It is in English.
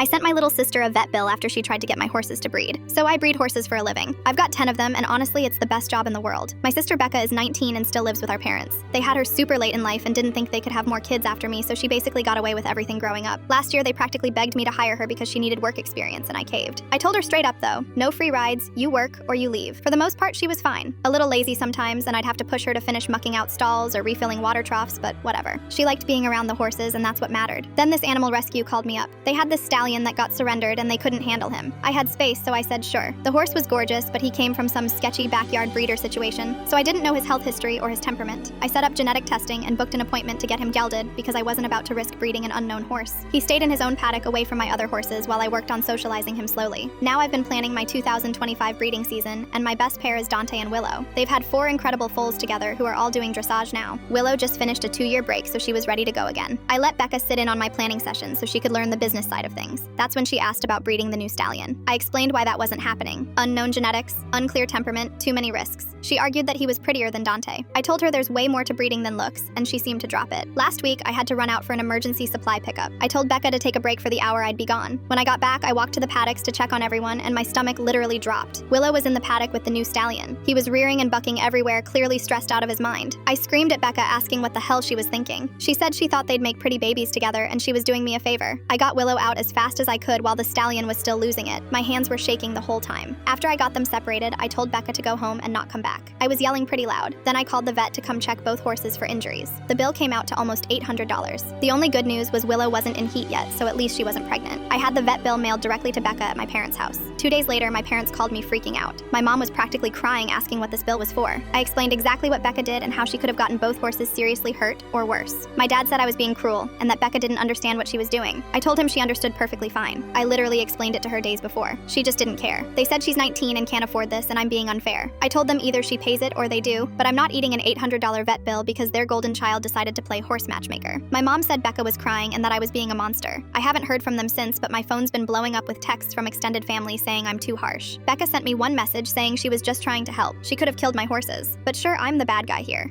I sent my little sister a vet bill after she tried to get my horses to breed. So I breed horses for a living. I've got 10 of them, and honestly, it's the best job in the world. My sister Becca is 19 and still lives with our parents. They had her super late in life and didn't think they could have more kids after me, so she basically got away with everything growing up. Last year, they practically begged me to hire her because she needed work experience, and I caved. I told her straight up though, no free rides, you work or you leave. For the most part, she was fine. A little lazy sometimes, and I'd have to push her to finish mucking out stalls or refilling water troughs, but whatever. She liked being around the horses, and that's what mattered. Then this animal rescue called me up. They had this stallion that got surrendered and they couldn't handle him. I had space, so I said sure. The horse was gorgeous, but he came from some sketchy backyard breeder situation, so I didn't know his health history or his temperament. I set up genetic testing and booked an appointment to get him gelded because I wasn't about to risk breeding an unknown horse. He stayed in his own paddock away from my other horses while I worked on socializing him slowly. Now I've been planning my 2025 breeding season, and my best pair is Dante and Willow. They've had 4 incredible foals together who are all doing dressage now. Willow just finished a 2-year break, so she was ready to go again. I let Becca sit in on my planning session so she could learn the business side of things. That's when she asked about breeding the new stallion. I explained why that wasn't happening. Unknown genetics, unclear temperament, too many risks. She argued that he was prettier than Dante. I told her there's way more to breeding than looks, and she seemed to drop it. Last week, I had to run out for an emergency supply pickup. I told Becca to take a break for the hour I'd be gone. When I got back, I walked to the paddocks to check on everyone, and my stomach literally dropped. Willow was in the paddock with the new stallion. He was rearing and bucking everywhere, clearly stressed out of his mind. I screamed at Becca, asking what the hell she was thinking. She said she thought they'd make pretty babies together, and she was doing me a favor. I got Willow out as fast as I could while the stallion was still losing it. My hands were shaking the whole time. After I got them separated, I told Becca to go home and not come back. I was yelling pretty loud. Then I called the vet to come check both horses for injuries. The bill came out to almost $800. The only good news was Willow wasn't in heat yet, so at least she wasn't pregnant. I had the vet bill mailed directly to Becca at my parents' house. 2 days later, my parents called me freaking out. My mom was practically crying, asking what this bill was for. I explained exactly what Becca did and how she could have gotten both horses seriously hurt or worse. My dad said I was being cruel and that Becca didn't understand what she was doing. I told him she understood perfectly fine. I literally explained it to her days before. She just didn't care. They said she's 19 and can't afford this, and I'm being unfair. I told them either she pays it or they do, but I'm not eating an $800 vet bill because their golden child decided to play horse matchmaker. My mom said Becca was crying and that I was being a monster. I haven't heard from them since, but my phone's been blowing up with texts from extended family saying I'm too harsh. Becca sent me one message saying she was just trying to help. She could have killed my horses. But sure, I'm the bad guy here.